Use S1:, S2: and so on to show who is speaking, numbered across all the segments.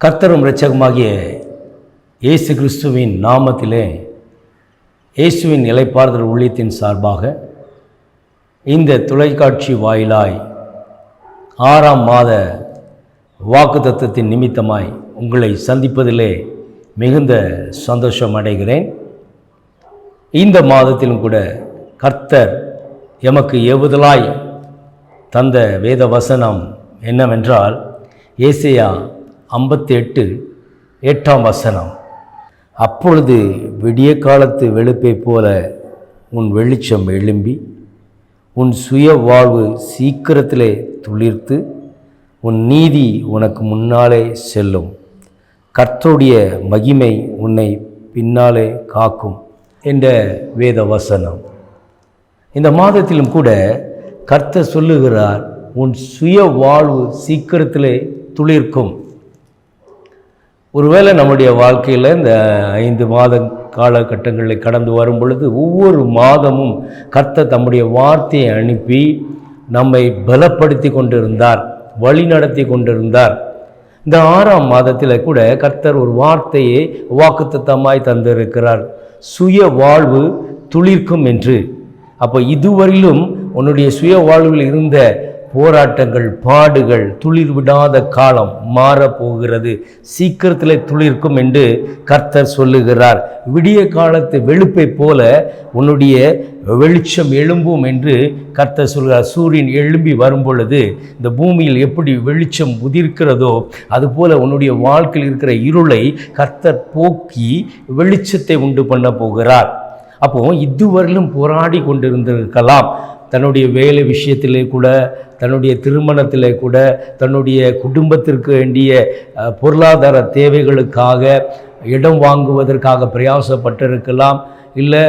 S1: கர்த்தரும் இரட்சகமாகிய இயேசு கிறிஸ்துவின் நாமத்திலே இயேசுவின் இளைப்பாறுதல் ஊழியத்தின் சார்பாக இந்த தொலைக்காட்சி வாயிலாய் 6ஆம் மாத வாக்குத்தத்தத்தின் நிமித்தமாய் உங்களை சந்திப்பதிலே மிகுந்த சந்தோஷம் அடைகிறேன். இந்த மாதத்திலும் கூட கர்த்தர் எமக்கு ஏவுதலாய் தந்த வேத வசனம் என்னவென்றால் ஏசாயா 58:8 வசனம். அப்பொழுது விடிய காலத்து வெளுப்பை போல உன் வெளிச்சம் எழும்பி உன் சுய வாழ்வு சீக்கிரத்திலே துளிர்த்து உன் நீதி உனக்கு முன்னாலே செல்லும். கர்த்தருடைய மகிமை உன்னை பின்னாலே காக்கும் என்ற வேத வசனம். இந்த மாதத்திலும் கூட கர்த்தர் சொல்லுகிறார், உன் சுய வாழ்வு சீக்கிரத்திலே துளிர்க்கும். ஒருவேளை நம்முடைய வாழ்க்கையில் இந்த 5 மாத காலகட்டங்களை கடந்து வரும் பொழுது ஒவ்வொரு மாதமும் கர்த்தர் தம்முடைய வார்த்தையை அனுப்பி நம்மை பலப்படுத்தி கொண்டிருந்தார், வழி நடத்தி கொண்டிருந்தார். இந்த 6ஆம் மாதத்தில் கூட கர்த்தர் ஒரு வார்த்தையை வாக்குத்தத்தமாய் தந்திருக்கிறார், சுய வாழ்வு துளிர்க்கும் என்று. அப்போ இதுவரையிலும் உன்னுடைய சுய வாழ்வில் இருந்த போராட்டங்கள், பாடுகள், துளிர் விடாத காலம் மாறப்போகிறது, சீக்கிரத்தில் துளிர்க்கும் என்று கர்த்தர் சொல்லுகிறார். விடிய காலத்து வெளுப்பை போல உன்னுடைய வெளிச்சம் எழும்பும் என்று கர்த்தர் சொல்கிறார். சூரியன் எழும்பி வரும் பொழுது இந்த பூமியில் எப்படி வெளிச்சம் உதிர்க்கிறதோ அதுபோல உன்னுடைய வாழ்க்கையில் இருக்கிற இருளை கர்த்தர் போக்கி வெளிச்சத்தை உண்டு பண்ண போகிறார். அப்போ இதுவரையிலும் போராடி கொண்டிருந்திருக்கலாம், தன்னுடைய வேலை விஷயத்திலே கூட, தன்னுடைய திருமணத்திலே கூட, தன்னுடைய குடும்பத்திற்கு வேண்டிய பொருளாதார தேவைகளுக்காக இடம் வாங்குவதற்காக பிரயாசப்பட்டிருக்கலாம், இல்லை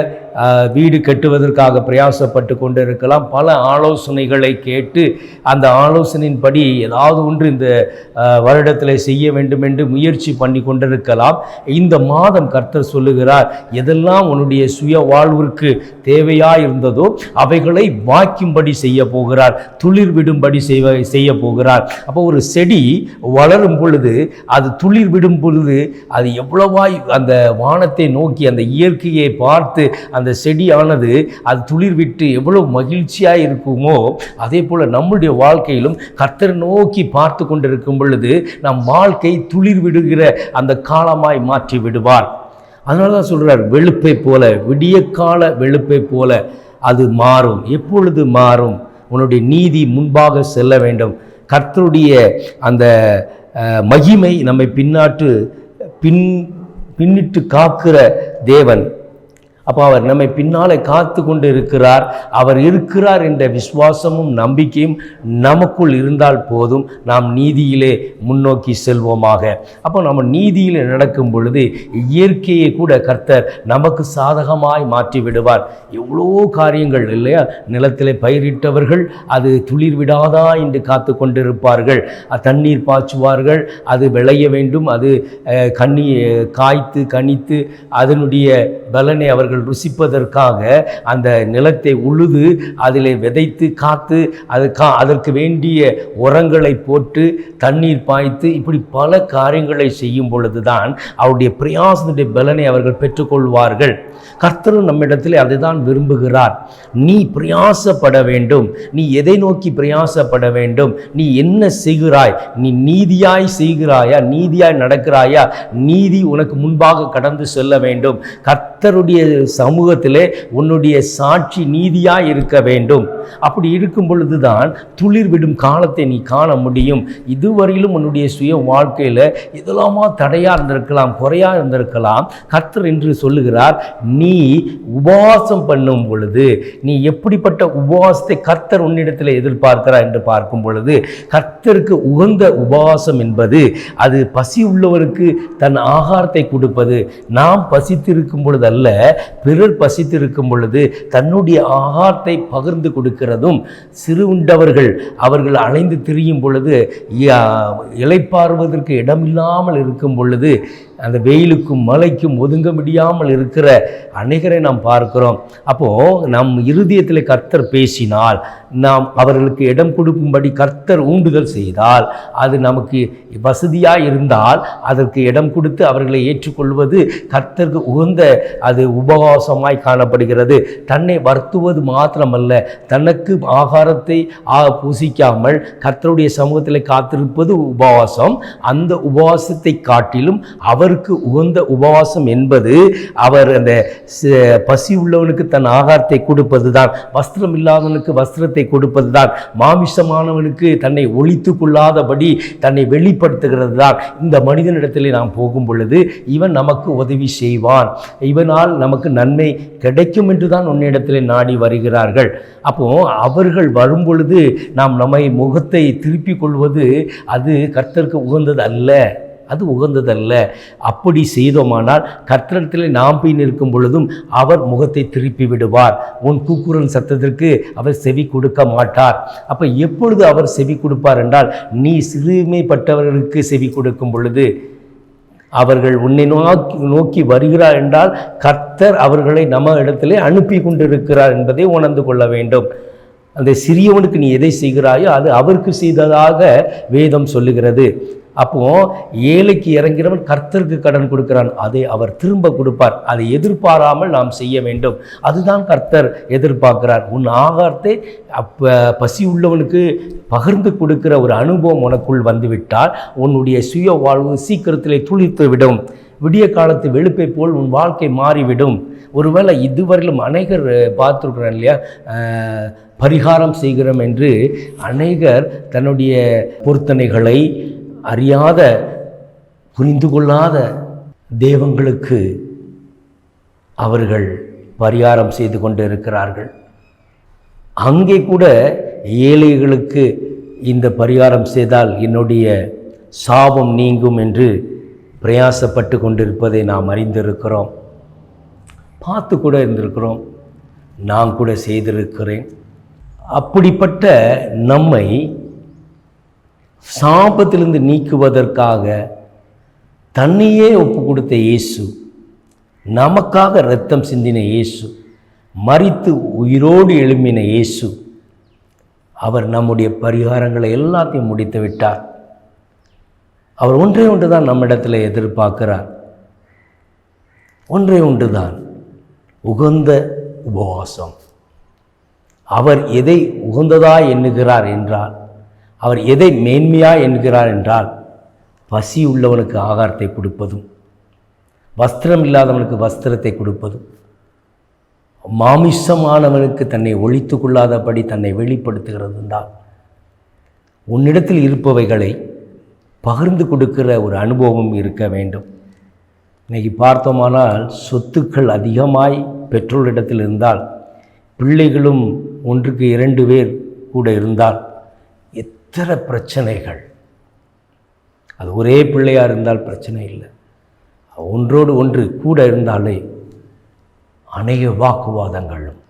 S1: வீடு கட்டுவதற்காக பிரயாசப்பட்டு கொண்டு இருக்கலாம். பல ஆலோசனைகளை கேட்டு அந்த ஆலோசனையின்படி ஏதாவது ஒன்று இந்த வருடத்தில் செய்ய வேண்டும் என்று முயற்சி பண்ணி கொண்டிருக்கலாம். இந்த மாதம் கர்த்தர் சொல்லுகிறார், எதெல்லாம் உன்னுடைய சுய வாழ்விற்கு தேவையாக இருந்ததோ அவைகளை வாய்க்கும்படி செய்ய போகிறார், துளிர் விடும்படி செய்ய போகிறார். அப்போ ஒரு செடி வளரும் பொழுது, அது துளிர் விடும் பொழுது, அது எவ்வளவாய் அந்த வானத்தை நோக்கி அந்த இயற்கையை பார்த்து அந்த செடியானது அது துளிர் விட்டு எவ்வளவு மகிழ்ச்சியாக இருக்குமோ அதே போல நம்முடைய வாழ்க்கையிலும் கர்த்தர் நோக்கி பார்த்து கொண்டிருக்கும் பொழுது நம் வாழ்க்கை துளிர் விடுகிற அந்த காலமாய் மாற்றி விடுவார். அதனால தான் சொல்றார், வெளுப்பை போல, விடிய கால வெளுப்பை போல அது மாறும். எப்பொழுது மாறும்? உன்னுடைய நீதி முன்பாக செல்ல வேண்டும். கர்த்தருடைய அந்த மகிமை நம்மை பின்னிட்டு காக்கிற தேவன். அப்போ அவர் நம்மை பின்னாலே காத்து கொண்டு இருக்கிறார். அவர் இருக்கிறார் என்ற விசுவாசமும் நம்பிக்கையும் நமக்குள் இருந்தால் போதும், நாம் நீதியிலே முன்னோக்கி செல்வோமாக. அப்போ நம்ம நீதியில் நடக்கும் பொழுது இயற்கையை கூட கர்த்தர் நமக்கு சாதகமாய் மாற்றி விடுவார். எவ்வளோ காரியங்கள் இல்லையா, நிலத்திலே பயிரிட்டவர்கள் அது துளிர் விடாதா என்று காத்து கொண்டிருப்பார்கள், தண்ணீர் பாய்ச்சுவார்கள், அது விளைய வேண்டும், அது காய்த்து கனித்து அதனுடைய பலனை அவர்கள் ருசிப்பதற்காக அந்த நிலத்தை உழுது அதிலே விதைத்து காத்து அதற்கு வேண்டிய உரங்களை போட்டு தண்ணீர் பாய்த்து இப்படி பல காரியங்களை செய்யும் பொழுதுதான் அவருடைய பிரயாசனுடைய பலனை அவர்கள் பெற்றுக்கொள்வார்கள். கர்த்தரும் நம்மிடத்தில் அதுதான் விரும்புகிறார். நீ பிரயாசப்பட வேண்டும். நீ எதை நோக்கி பிரயாசப்பட வேண்டும்? நீ என்ன செய்கிறாய்? நீ நீதியாய் செய்கிறாயா? நீதியாய் நடக்கிறாயா? நீதி உனக்கு முன்பாக கடந்து செல்ல வேண்டும். கர்த்தருடைய சமூகத்திலே உன்னுடைய சாட்சி நீதியாய் இருக்க வேண்டும். அப்படி இருக்கும் பொழுதுதான் துளிர் விடும் காலத்தை நீ காண முடியும். இதுவரையிலும் உன்னுடைய சுய வாழ்க்கையில் இதெல்லாமா தடையா இருந்திருக்கலாம், குறையா இருந்திருக்கலாம். கர்த்தர் என்று சொல்லுகிறார், நீ உபவாசம் பண்ணும் பொழுது, நீ எப்படிப்பட்ட உபவாசத்தை கர்த்தர் உன்னிடத்தில் எதிர்பார்க்கிறார் என்று பார்க்கும் பொழுது, கர்த்தருக்கு உகந்த உபவாசம் என்பது அது பசி உள்ளவருக்கு தன் ஆகாரத்தை கொடுப்பது. நாம் பசித்திருக்கும் பொழுது அல்ல, பிறர் பசித்திருக்கும் பொழுது தன்னுடைய ஆகாரத்தை பகிர்ந்து கொடுக்கிறதும். சிறு உண்டவர்கள் அவர்கள் அலைந்து திரியும் பொழுது, இளைப்பாறுவதற்கு இடமில்லாமல் இருக்கும் பொழுது அந்த வெயிலுக்கும் மழைக்கும் ஒதுங்க முடியாமல் இருக்கிற அநேகரை நாம் பார்க்கிறோம். அப்போது நம் இருதயத்தில் கர்த்தர் பேசினால் நாம் அவர்களுக்கு இடம் கொடுக்கும்படி கர்த்தர் ஊண்டுதல் செய்தால், அது நமக்கு வசதியாக இருந்தால் அதற்கு இடம் கொடுத்து அவர்களை ஏற்றுக்கொள்வது கர்த்தருக்கு உகந்த அது உபவாசமாய் காணப்படுகிறது. தன்னை வருத்துவது மாத்திரமல்ல, தனக்கு ஆகாரத்தை பூசிக்காமல் கர்த்தருடைய சமூகத்தில் காத்திருப்பது உபவாசம். அந்த உபவாசத்தை காட்டிலும் அவருக்கு உகந்த உபவாசம் என்பது அவர் அந்த பசி உள்ளவனுக்கு தன் ஆகாரத்தை கொடுப்பது தான், வஸ்திரம் இல்லாதவனுக்கு வஸ்திரத்தை கொடுப்பது தான், மாமிசமானவனுக்கு தன்னை ஒழித்து கொள்ளாதபடி தன்னை வெளிப்படுத்துகிறது தான். இந்த மனிதனிடத்திலே நாம் போகும் பொழுது இவன் நமக்கு உதவி செய்வான், இவனால் நமக்கு நன்மை கிடைக்கும் என்று தான் உன்னிடத்திலே நாடி வருகிறார்கள். அப்போ அவர்கள் வரும் பொழுது நாம் நம்மை முகத்தை திருப்பிக் கொள்வது அது கர்த்தருக்கு உகந்தது அல்ல, அது உகந்ததல்ல. அப்படி செய்தோமானால் கர்த்தரிடத்தில் நாம் போய் நிற்கும் பொழுதும் அவர் முகத்தை திருப்பி விடுவார். உன் கூக்குரல் சத்தத்திற்கு அவர் செவி கொடுக்க மாட்டார். அப்போ எப்பொழுது அவர் செவி கொடுப்பார் என்றால், நீ சிறுமைப்பட்டவர்களுக்கு செவி கொடுக்கும் பொழுது, அவர்கள் உன்னை நோக்கி வருகிறார் என்றால் கர்த்தர் அவர்களை நம்ம இடத்திலே அனுப்பி கொண்டிருக்கிறார் என்பதை உணர்ந்து கொள்ள வேண்டும். அந்த சிறியவனுக்கு நீ எதை செய்கிறாயோ அது அவருக்கு செய்ததாக வேதம் சொல்லுகிறது. அப்போ ஏழைக்கு இறங்கிறவன் கர்த்தருக்கு கடன் கொடுக்கிறான், அதை அவர் திரும்ப கொடுப்பார். அதை எதிர்பாராமல் நாம் செய்ய வேண்டும். அதுதான் கர்த்தர் எதிர்பார்க்கிறார். உன் ஆகாரத்தை பசி உள்ளவனுக்கு பகிர்ந்து கொடுக்கிற ஒரு அனுபவம் உனக்குள் வந்துவிட்டால் உன்னுடைய சுய வாழ்வு சீக்கிரத்திலே துளித்து விடும். விடிய காலத்து வெளுப்பை போல் உன் வாழ்க்கை மாறிவிடும். ஒருவேளை இதுவரையிலும் அநேகர் பார்த்துருக்குறேன் இல்லையா, பரிகாரம் செய்கிறோம் என்று அநேகர் தன்னுடைய பொருத்தனைகளை அறியாத புரிந்து கொள்ளாத தெய்வங்களுக்கு அவர்கள் பரிகாரம் செய்து கொண்டு இருக்கிறார்கள். அங்கே கூட ஏழைகளுக்கு இந்த பரிகாரம் செய்தால் என்னுடைய சாபம் நீங்கும் என்று பிரயாசப்பட்டு கொண்டிருப்பதை நாம் அறிந்திருக்கிறோம், பார்த்து கூட இருந்திருக்கிறோம், நான் கூட செய்திருக்கிறேன். அப்படிப்பட்ட நம்மை சாபத்திலிருந்து நீக்குவதற்காக தன்னையே ஒப்பு கொடுத்த இயேசு, நமக்காக இரத்தம் சிந்தின இயேசு, மரித்து உயிரோடு எழும்பின இயேசு, அவர் நம்முடைய பரிகாரங்களை எல்லாத்தையும் முடித்து விட்டார். அவர் ஒன்றே ஒன்று தான் நம்மிடத்தில் எதிர்பார்க்கிறார், ஒன்றே ஒன்று தான், உகந்த உபவாசம். அவர் எதை உகந்ததாய் எண்ணுகிறார் என்றால், அவர் எதை மேன்மையாய் என்கிறார் என்றால், பசி உள்ளவனுக்கு ஆகாரத்தை கொடுப்பதும், வஸ்திரம் இல்லாதவனுக்கு வஸ்திரத்தை கொடுப்பதும், மாமிசமானவனுக்கு தன்னை ஒழித்து கொள்ளாதபடி தன்னை வெளிப்படுத்துகிறது என்றால், உன்னிடத்தில் இருப்பவைகளை பகிர்ந்து கொடுக்கிற ஒரு அனுபவம் இருக்க வேண்டும். இன்றைக்கி பார்த்தோமானால் சொத்துக்கள் அதிகமாய் பெற்றோரிடத்தில் இருந்தால், பிள்ளைகளும் 1க்கு 2 பேர் கூட இருந்தால் எத்தனை பிரச்சனைகள். அது ஒரே பிள்ளையாக இருந்தால் பிரச்சனை இல்லை, ஒன்றோடு ஒன்று கூட இருந்தாலே அநேக வாக்குவாதங்களும்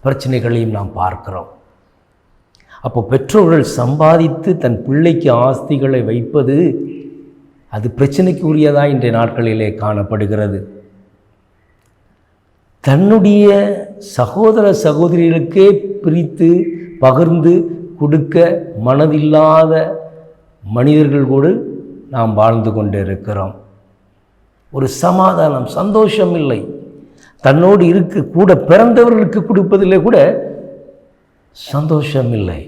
S1: பிரச்சனைகளையும் நாம் பார்க்கிறோம். அப்போ பெற்றோர்கள் சம்பாதித்து தன் பிள்ளைக்கு ஆஸ்திகளை வைப்பது அது பிரச்சனைக்கு உரியதாக இன்றைய நாட்களிலே காணப்படுகிறது. தன்னுடைய சகோதர சகோதரிகளுக்கே பிரித்து பகிர்ந்து கொடுக்க மனதில்லாத மனிதர்கள் கூட நாம் வாழ்ந்து கொண்டு இருக்கிறோம். ஒரு சமாதானம், சந்தோஷம் இல்லை. தன்னோடு கூட பிறந்தவர்களுக்கு கொடுப்பதிலே கூட சந்தோஷம் இல்லை.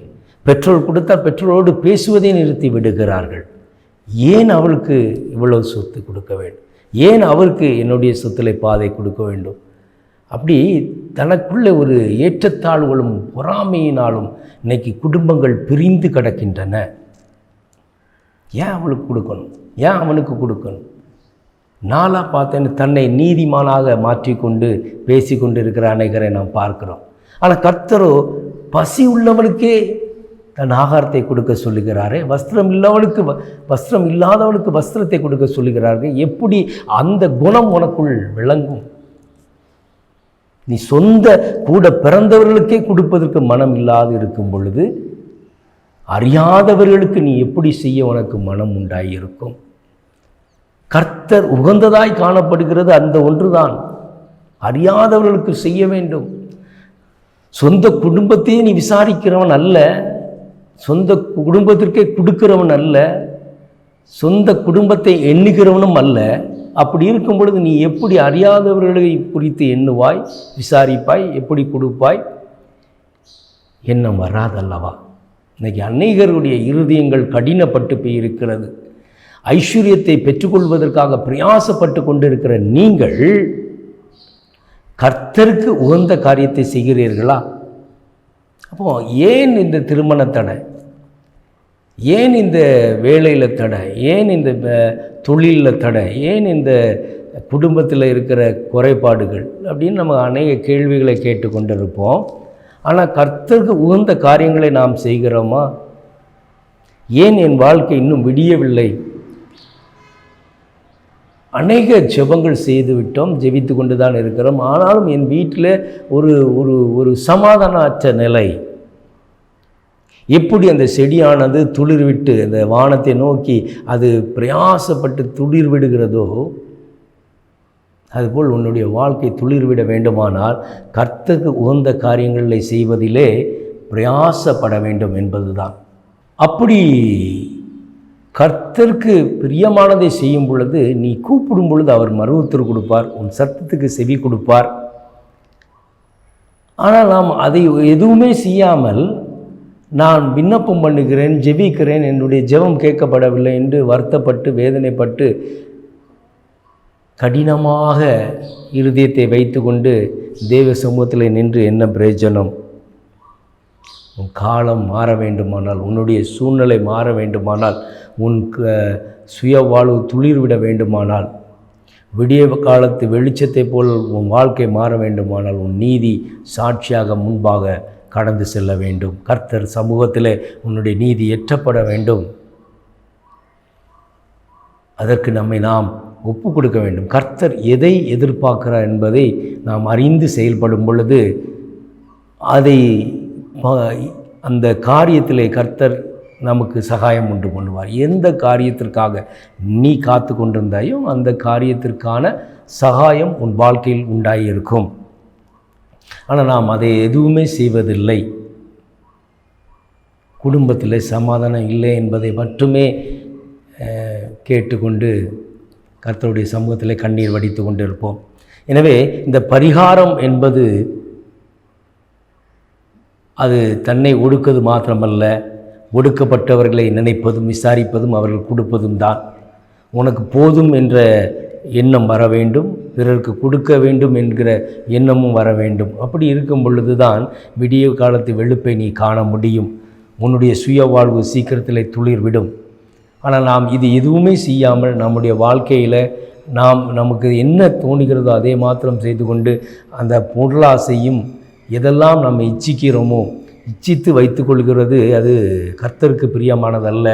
S1: பெற்றோர் கொடுத்தால் பெற்றோரோடு பேசுவதை நிறுத்தி விடுகிறார்கள். ஏன் அவளுக்கு இவ்வளவு சொத்து கொடுக்க வேண்டும், ஏன் அவருக்கு என்னுடைய சொத்துல பாதை கொடுக்க வேண்டும், அப்படி தனக்குள்ள ஒரு ஏற்றத்தாழ்வுகளும் பொறாமையினாலும் இன்னைக்கு குடும்பங்கள் பிரிந்து கிடக்கின்றன. ஏன் அவளுக்கு கொடுக்கணும், ஏன் அவனுக்கு கொடுக்கணும்? நாளாக பார்த்தேன்னு தன்னை நீதிமானாக மாற்றிக்கொண்டு பேசி கொண்டு இருக்கிற அநேகரை நாம் பார்க்கிறோம். ஆனால் கர்த்தரோ பசி உள்ளவனுக்கே தன் ஆகாரத்தை கொடுக்க சொல்லுகிறாரே, வஸ்திரம் இல்லாதவனுக்கு வஸ்திரத்தை கொடுக்க சொல்லுகிறார்கள். எப்படி அந்த குணம் உனக்குள் விளங்கும்? நீ சொந்த கூட பிறந்தவர்களுக்கே கொடுப்பதற்கு மனம் இல்லாது இருக்கும் பொழுது அறியாதவர்களுக்கு நீ எப்படி செய்ய உனக்கு மனம் உண்டாயிருக்கும்? கர்த்தர் உகந்ததாய் காணப்படுகிறது அந்த ஒன்றுதான். அறியாதவர்களுக்கு செய்ய வேண்டும். சொந்த குடும்பத்தையே நீ விசாரிக்கிறவன் அல்ல, சொந்த குடும்பத்திற்கே கொடுக்கிறவன் அல்ல, சொந்த குடும்பத்தை எண்ணுகிறவனும் அல்ல. அப்படி இருக்கும் பொழுது நீ எப்படி அறியாதவர்களை குறித்து எண்ணுவாய், விசாரிப்பாய், எப்படி கொடுப்பாய்? எண்ணம் வராதல்லவா? இன்னைக்கு அநேகருடைய இருதயங்கள் கடினப்பட்டு போயிருக்கிறது. ஐஸ்வர்யத்தை பெற்றுக்கொள்வதற்காக பிரயாசப்பட்டு கொண்டிருக்கிற நீங்கள் கர்த்தருக்கு உகந்த காரியத்தை செய்கிறீர்களா? அப்போ ஏன் இந்த திருமண தடை, ஏன் இந்த வேலையில் தடை, ஏன் இந்த தொழிலில் தடை, ஏன் இந்த குடும்பத்தில் இருக்கிற குறைபாடுகள் அப்படின்னு நம்ம அநேக கேள்விகளை கேட்டுக்கொண்டிருப்போம். ஆனால் கர்த்தருக்கு உகந்த காரியங்களை நாம் செய்கிறோமா? ஏன் என் வாழ்க்கை இன்னும் விடியவில்லை? அநேக ஜெபங்கள் செய்து விட்டோம், ஜெபித்து கொண்டு தான் இருக்கிறோம். ஆனாலும் என் வீட்டில் ஒரு ஒரு ஒரு சமாதானமற்ற நிலை. எப்படி அந்த செடியானது துளிர் விட்டு அந்த வானத்தை நோக்கி அது பிரயாசப்பட்டு துளிர் விடுகிறதோ, அதுபோல் உன்னுடைய வாழ்க்கை துளிர்விட வேண்டுமானால் கர்த்தருக்கு உகந்த காரியங்களை செய்வதிலே பிரயாசப்பட வேண்டும் என்பதுதான். அப்படி கர்த்தருக்கு பிரியமானதை செய்யும் பொழுது, நீ கூப்பிடும் பொழுது அவர் மறுஉத்தரவு கொடுப்பார், உன் சத்தத்துக்கு செவி கொடுப்பார். ஆனால் நாம் அதை எதுவுமே செய்யாமல் நான் விண்ணப்பம் பண்ணுகிறேன், ஜெபிக்கிறேன், என்னுடைய ஜெபம் கேட்கப்படவில்லை என்று வருத்தப்பட்டு வேதனைப்பட்டு கடினமாக இருதயத்தை வைத்து கொண்டு தேவ சமூகத்தில் நின்று என்ன பிரயோஜனம்? உன் காலம் மாற வேண்டுமானால், உன்னுடைய சூழ்நிலை மாற வேண்டுமானால், உன் சுய வாழ்வு துளிர்விட வேண்டுமானால், விடிய காலத்து வெளிச்சத்தை போல் உன் வாழ்க்கை மாற வேண்டுமானால், உன் நீதி சாட்சியாக முன்பாக கடந்து செல்ல வேண்டும். கர்த்தர் சமூகத்தில் உன்னுடைய நீதி எற்றப்பட வேண்டும். அதற்கு நம்மை நாம் ஒப்பு கொடுக்க வேண்டும். கர்த்தர் எதை எதிர்பார்க்கிறார் என்பதை நாம் அறிந்து செயல்படும் பொழுது அதை அந்த காரியத்திலே கர்த்தர் நமக்கு சகாயம் உண்டு பண்ணுவார். எந்த காரியத்திற்காக நீ காத்து கொண்டிருந்தாயோ அந்த காரியத்திற்கான சகாயம் உன் வாழ்க்கையில் உண்டாயிருக்கும். ஆனால் நாம் அதை எதுவுமே செய்வதில்லை. குடும்பத்தில் சமாதானம் இல்லை என்பதை மட்டுமே கேட்டுக்கொண்டு கர்த்தருடைய சமூகத்தில் கண்ணீர் வடித்து கொண்டு இருப்போம். எனவே இந்த பரிகாரம் என்பது அது தன்னை ஒடுக்குவது மாத்திரமல்ல, ஒடுக்கப்பட்டவர்களை நினைப்பதும் விசாரிப்பதும் அவர்கள் கொடுப்பதும் தான். உனக்கு போதும் என்ற எண்ணம் வர வேண்டும், பிறருக்கு கொடுக்க வேண்டும் என்கிற எண்ணமும் வர வேண்டும். அப்படி இருக்கும் பொழுது தான் விடிய காலத்து வெளுப்பை நீ காண முடியும். உன்னுடைய சுய வாழ்வு சீக்கிரத்தில் துளிர்விடும். ஆனால் நாம் இது எதுவுமே செய்யாமல் நம்முடைய வாழ்க்கையில் நமக்கு என்ன தோணுகிறதோ அதை மாத்திரம் செய்து கொண்டு அந்த பொருளாசையும் எதெல்லாம் நம்ம இச்சிக்கிறோமோ இச்சித்து வைத்து கொள்கிறது அது கர்த்தருக்கு பிரியமானதல்ல.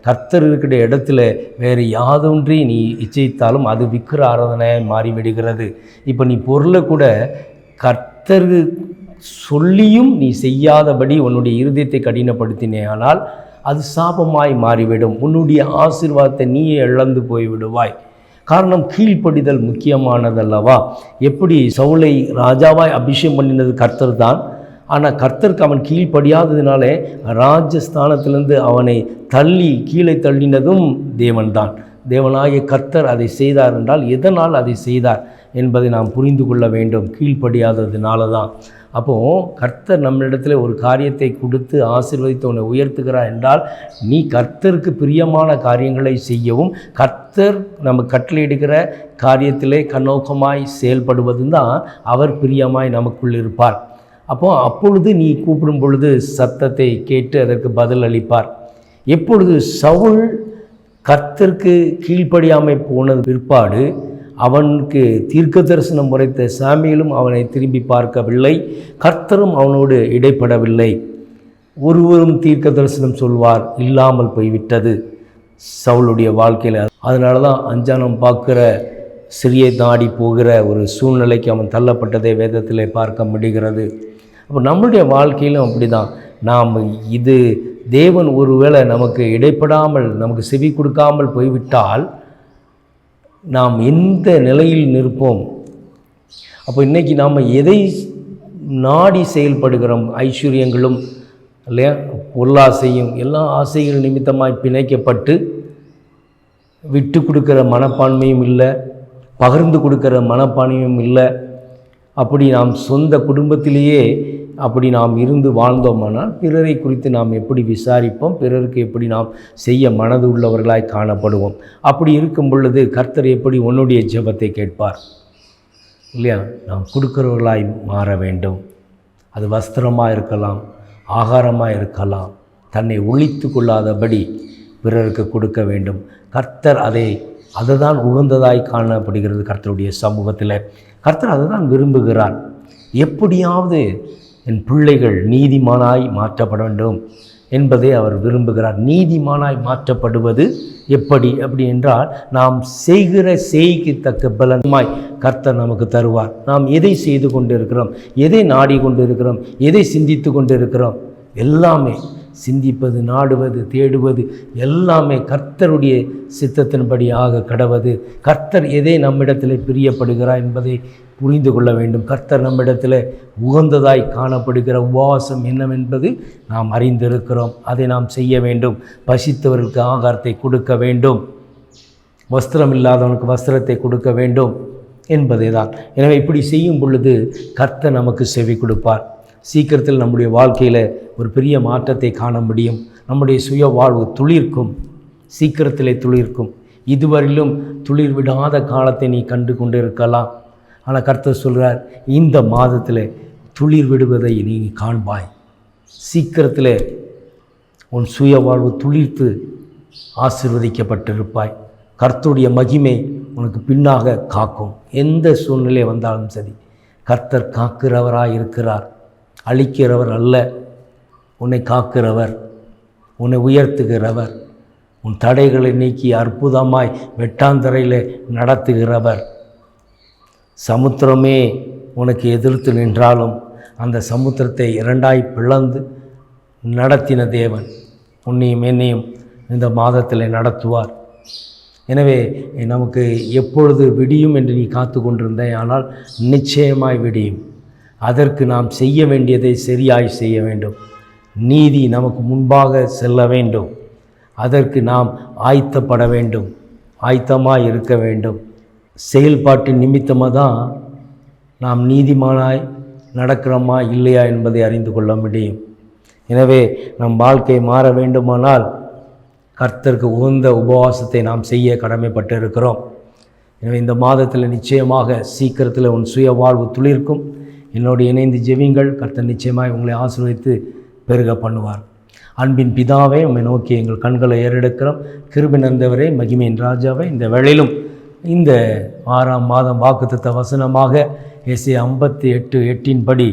S1: கர்த்தர் இருக்கிற இடத்துல வேறு யாதொன்றி நீ இச்சைத்தாலும் அது விக்கிர ஆராதனையாக மாறிவிடுகிறது. இப்போ நீ பொருளை கூட கர்த்தர் சொல்லியும் நீ செய்யாதபடி உன்னுடைய இருதயத்தை கடினப்படுத்தினேயானால் அது சாபமாய் மாறிவிடும். உன்னுடைய ஆசீர்வாதத்தை நீயே இழந்து போய்விடுவாய். காரணம், கீழ்ப்படிதல் முக்கியமானதல்லவா? எப்படி சவுலை ராஜாவாய் அபிஷேகம் பண்ணினது கர்த்தர் தான். ஆனால் கர்த்தருக்கு அவன் கீழ்ப்படியாததினாலே ராஜஸ்தானத்திலிருந்து அவனை கீழே தள்ளினதும் தேவன்தான். தேவனாகிய கர்த்தர் அதை செய்தார் என்றால் எதனால் அதை செய்தார் என்பதை நாம் புரிந்து கொள்ள வேண்டும். கீழ்ப்படியாததினால தான். அப்போது கர்த்தர் நம்மளிடத்தில் ஒரு காரியத்தை கொடுத்து ஆசீர்வதித்து உன்னை உயர்த்துகிறார் என்றால் நீ கர்த்தருக்கு பிரியமான காரியங்களை செய்யவும், கர்த்தர் நம்ம கட்டளையிடுகிற காரியத்திலே கண்ணோக்கமாய் செயல்படுவதும் தான் அவர் பிரியமாய் நமக்குள் இருப்பார். அப்பொழுது நீ கூப்பிடும் பொழுது சத்தத்தை கேட்டு அதற்கு பதில் அளிப்பார். எப்பொழுது சவுல் கர்த்தருக்கு கீழ்ப்படியாமல் போனது பிற்பாடு அவனுக்கு தீர்க்க தரிசனம் உரைத்த சாமியிலும் அவனை திரும்பி பார்க்கவில்லை, கர்த்தரும் அவனோடு இடைப்படவில்லை. ஒருவரும் தீர்க்க தரிசனம் சொல்வார் இல்லாமல் போய்விட்டது சவுளுடைய வாழ்க்கையில். அதனால தான் அஞ்சானம் பார்க்குற சிறியை நாடி போகிற ஒரு சூழ்நிலைக்கு அவன் தள்ளப்பட்டதை வேதத்தில் பார்க்க முடிகிறது. அப்போ நம்முடைய வாழ்க்கையிலும் அப்படி தான். நாம் இது தேவன் ஒருவேளை நமக்கு இடைப்படாமல் நமக்கு செவி கொடுக்காமல் போய்விட்டால் நாம் எந்த நிலையில் நிற்போம்? அப்போ இன்றைக்கி நாம் எதை நாடி செயல்படுகிறோம். ஐஸ்வர்யங்களும் இல்லையா, பொருளாசையும் எல்லா ஆசைகள் நிமித்தமாய் பிணைக்கப்பட்டு விட்டு கொடுக்குற மனப்பான்மையும் இல்லை, பகிர்ந்து கொடுக்குற மனப்பான்மையும் இல்லை. அப்படி நாம் சொந்த குடும்பத்திலேயே அப்படி நாம் இருந்து வாழ்ந்தோமானால் பிறரை குறித்து நாம் எப்படி விசாரிப்போம், பிறருக்கு எப்படி நாம் செய்ய மனது உள்ளவர்களாய் காணப்படுவோம். அப்படி இருக்கும் பொழுது கர்த்தர் எப்படி உன்னுடைய ஜெபத்தை கேட்பார் இல்லையா? நாம் கொடுக்கிறவர்களாய் மாற வேண்டும். அது வஸ்திரமாக இருக்கலாம், ஆகாரமாக இருக்கலாம். தன்னை ஒழித்து கொள்ளாதபடி பிறருக்கு கொடுக்க வேண்டும். கர்த்தர் அதை தான் உகந்ததாய் காணப்படுகிறது. கர்த்தருடைய சமூகத்தில் கர்த்தர் அதை தான் விரும்புகிறார். எப்படியாவது என் பிள்ளைகள் நீதிமானாய் மாற்றப்பட வேண்டும் என்பதை அவர் விரும்புகிறார். நீதிமானாய் மாற்றப்படுவது எப்படி அப்படி என்றால், நாம் செய்கிற செய்கைக்கு தக்க பலனாய் கர்த்தர் நமக்கு தருவார். நாம் எதை செய்து கொண்டு இருக்கிறோம், எதை நாடி கொண்டு இருக்கிறோம், எதை சிந்தித்து கொண்டு இருக்கிறோம், எல்லாமே சிந்திப்பது, நாடுவது, தேடுவது எல்லாமே கர்த்தருடைய சித்தத்தின்படி ஆக கடவது. கர்த்தர் எதை நம்மிடத்தில் பிரியப்படுகிறார் என்பதை புரிந்து கொள்ள வேண்டும். கர்த்தர் நம்மிடத்தில் உகந்ததாய் காணப்படுகிற உபவாசம் என்னவென்பது நாம் அறிந்திருக்கிறோம். அதை நாம் செய்ய வேண்டும். பசித்தவர்களுக்கு ஆகாரத்தை கொடுக்க வேண்டும், வஸ்திரம் இல்லாதவனுக்கு வஸ்திரத்தை கொடுக்க வேண்டும் என்பதை தான். எனவே இப்படி செய்யும் பொழுது கர்த்தர் நமக்கு செவி கொடுப்பார். சீக்கிரத்தில் நம்முடைய வாழ்க்கையில் ஒரு பெரிய மாற்றத்தை காண முடியும். நம்முடைய சுய வாழ்வு துளிர்க்கும், சீக்கிரத்திலே துளிர்க்கும். இதுவரையிலும் துளிர் விடாத காலத்தை நீ கண்டு கொண்டு இருக்கலாம். ஆனால் கர்த்தர் சொல்கிறார், இந்த மாதத்தில் துளிர் விடுவதை நீ காண்பாய். சீக்கிரத்தில் உன் சுய வாழ்வு துளிர்த்து ஆசீர்வதிக்கப்பட்டிருப்பாய். கர்த்தருடைய மகிமை உனக்கு பின்னாக காக்கும். எந்த சூழ்நிலை வந்தாலும் சரி, கர்த்தர் காக்கிறவராய் இருக்கிறார். அழிக்கிறவர் அல்ல, உன்னை காக்கிறவர், உன்னை உயர்த்துகிறவர், உன் தடைகளை நீக்கி அற்புதமாய் வெட்டாந்தரையில் நடத்துகிறவர். சமுத்திரமே உனக்கு எதிர்த்து நின்றாலும் அந்த சமுத்திரத்தை இரண்டாய் பிளந்து நடத்தின தேவன் உன்னையும் என்னையும் இந்த மாதத்தில் நடத்துவார். எனவே நமக்கு எப்பொழுது விடியும் என்று நீ காத்து கொண்டிருந்தேன், ஆனால் நிச்சயமாய் விடியும். அதற்கு நாம் செய்ய வேண்டியதை சரியாய் செய்ய வேண்டும். நீதி நமக்கு முன்பாக செல்ல வேண்டும். அதற்கு நாம் ஆயத்தப்பட வேண்டும், ஆயத்தமாக இருக்க வேண்டும். செயல்பாட்டின் நிமித்தமாக தான் நாம் நீதிமானாய் நடக்கிறோமா இல்லையா என்பதை அறிந்து கொள்ள முடியும். எனவே நம் வாழ்க்கை மாற வேண்டுமானால் கர்த்தருக்கு உகந்த உபவாசத்தை நாம் செய்ய கடமைப்பட்டு இருக்கிறோம். எனவே இந்த மாதத்தில் நிச்சயமாக சீக்கிரத்தில் உன் சுய வாழ்வு துளிர்க்கும். என்னோடு இணைந்து ஜெபிங்கள். கர்த்தர் நிச்சயமாய் உங்களை ஆசீர்வதித்து பெருக பண்ணுவார். அன்பின் பிதாவே, உம்மை நோக்கி எங்கள் கண்களை ஏறெடுக்கிறோம். கிருபை நிறைந்தவரே, மகிமையின் ராஜாவே, இந்த வேளையிலும் இந்த 6ஆம் மாதம் வாக்குத்தத்த வசனமாக எசேயா 58:8 படி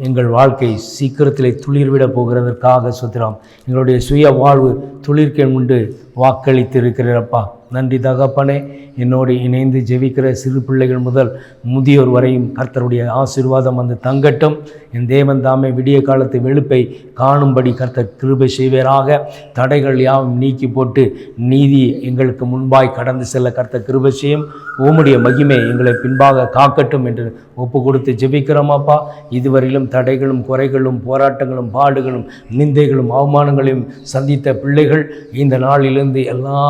S1: எங்கள் வாழ்க்கை சீக்கிரத்திலே துளிர்விட போகிறதற்காக சுத்திரம். எங்களுடைய சுய வாழ்வு துளிர்க்க உண்டு வாக்களித்து இருக்கிறப்பா. நன்றி தகப்பனே. என்னோடு இணைந்து ஜெபிக்கிற சிறு பிள்ளைகள் முதல் முதியோர் வரையும் கர்த்தருடைய ஆசீர்வாதம் வந்து தங்கட்டும். என் தேவன் தாமே விடிய காலத்து வெளுப்பை காணும்படி கர்த்தர் கிருபை செய்வராக. தடைகள் யாவும் நீக்கி போட்டு நீதி எங்களுக்கு முன்பாய் கடந்து செல்ல கர்த்தர் கிருபை செய்யும். உம்முடைய மகிமை எங்களை பின்பாக காக்கட்டும் என்று ஒப்பு கொடுத்து ஜெபிக்கிறோமாப்பா. இதுவரையிலும் தடைகளும் குறைகளும் போராட்டங்களும் பாடுகளும் நிந்தைகளும் அவமானங்களையும் சந்தித்த பிள்ளைகள் இந்த நாளிலிருந்து எல்லா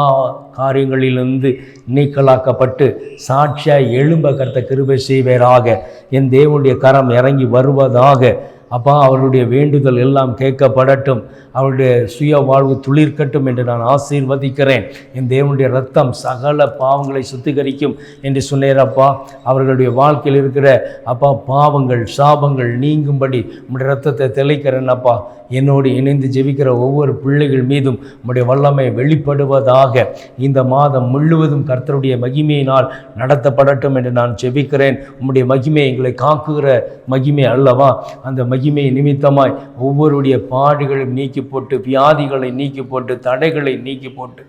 S1: காரியங்களிலிருந்து நீக்கலாக்கப்பட்டு சாட்சியாய் எழும்ப கர்த்தர் கிருபை செய்வராக. என் தேவனுடைய கரம் இறங்கி வருவதாக. அப்பா, அவருடைய வேண்டுதல் எல்லாம் கேட்கப்படட்டும். அவருடைய சுய வாழ்வு துளிர்க்கட்டும் என்று நான் ஆசீர்வதிக்கிறேன். என் தேவனுடைய இரத்தம் சகல பாவங்களை சுத்திகரிக்கும் என்று சொன்னேரப்பா. அவர்களுடைய வாழ்க்கையில் இருக்கிற அப்பா பாவங்கள் சாபங்கள் நீங்கும்படி உம்முடைய இரத்தத்தை தெளிக்கிறேன் அப்பா. என்னோடு இணைந்து ஜெபிக்கிற ஒவ்வொரு பிள்ளைகள் மீதும் உம்முடைய வல்லமை வெளிப்படுவதாக. இந்த மாதம் முழுவதும் கர்த்தருடைய மகிமையினால் நடத்தப்படட்டும் என்று நான் ஜெபிக்கிறேன். உம்முடைய மகிமை எங்களை காக்குகிற மகிமை அல்லவா? அந்த மகிமை நிமித்தமாய் ஒவ்வொருடைய பாடுகளையும் நீக்கி போட்டு, வியாதிகளை நீக்கி போட்டு, தடைகளை நீக்கி போட்டு,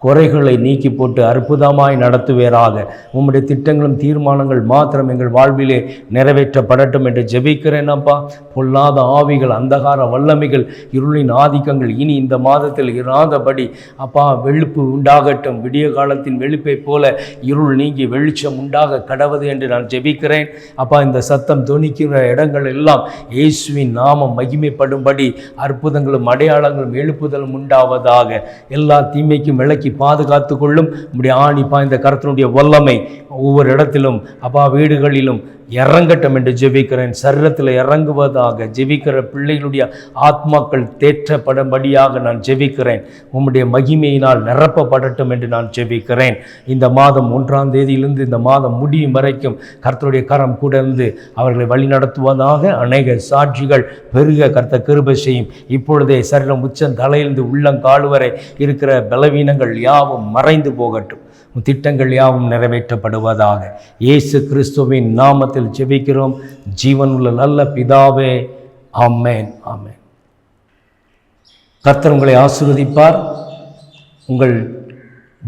S1: குறைகளை நீக்கி போட்டு அற்புதமாய் நடத்துவீராக. உம்முடைய திட்டங்களும் தீர்மானங்கள் மாத்திரம் எங்கள் வாழ்விலே நிறைவேற்றப்படட்டும் என்று ஜெபிக்கிறேன் அப்பா. பொல்லாத ஆவிகள், அந்தகார வல்லமைகள், இருளின் ஆதிக்கங்கள் இனி இந்த மாதத்தில் இராதபடி அப்பா வெளுப்பு உண்டாகட்டும். விடிய காலத்தின் வெளுப்பை போல இருள் நீங்கி வெளிச்சம் உண்டாக கடவது என்று நான் ஜெபிக்கிறேன் அப்பா. இந்த சத்தம் தொனிக்கிற இடங்கள் எல்லாம் இயேசுவின் நாமம் மகிமைப்படும்படி அற்புதங்களும் அடையாளங்களும் எழுப்புதலும் உண்டாவதாக. எல்லா தீமைக்கும் விலக்கி பாதுகாத்து கொள்ளும் உம்முடைய ஆணி பாய்ந்த கர்த்தருடைய வல்லமை ஒவ்வொரு இடத்திலும் அப்பா வீடுகளிலும் இறங்கட்டும் என்று ஜெபிக்கிறேன். சரீரத்தில் இறங்குவதாக ஜெபிக்கிற பிள்ளைகளுடைய ஆத்மாக்கள் தேற்றப்படும்படியாக நான் ஜெபிக்கிறேன். உம்முடைய மகிமையினால் நிரப்பப்படட்டும் என்று நான் ஜெபிக்கிறேன். இந்த மாதம் 1ஆம் தேதியிலிருந்து இந்த மாதம் முடியும் வரைக்கும் கர்த்தருடைய கரம் கூட இருந்து அவர்களை வழி நடத்துவதாக. அநேக சாட்சிகள் பெருக கர்த்தர் கிருபை செய்யும். இப்பொழுதே சரீரம் உச்சம் தலையிலிருந்து உள்ளங்கால் வரை இருக்கிற பலவீனங்கள் யாவும் மறைந்து போகட்டும். திட்டங்கள் யாவும் நிறைவேற்றப்படுவதாக. இயேசு கிறிஸ்துவின் நாமத்தில் ஜெபிக்கிறோம் ஜீவனுள்ள நல்ல பிதாவே, ஆமென், ஆமென். கர்த்தர் உங்களை ஆசீர்வதிப்பார். உங்கள்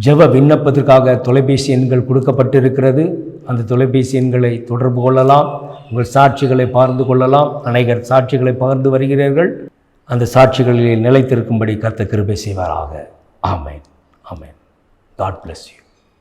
S1: ஜெப விண்ணப்பத்திற்காக தொலைபேசி எண்கள் கொடுக்கப்பட்டிருக்கிறது. அந்த தொலைபேசி எண்களை தொடர்பு கொள்ளலாம். உங்கள் சாட்சிகளை பகிர்ந்து கொள்ளலாம். அநேகர் சாட்சிகளை பகிர்ந்து வருகிறீர்கள். அந்த சாட்சிகளில் நிலைத்திருக்கும்படி கர்த்தர் கிருபை செய்வாராக. ஆமென், ஆமென். God bless you.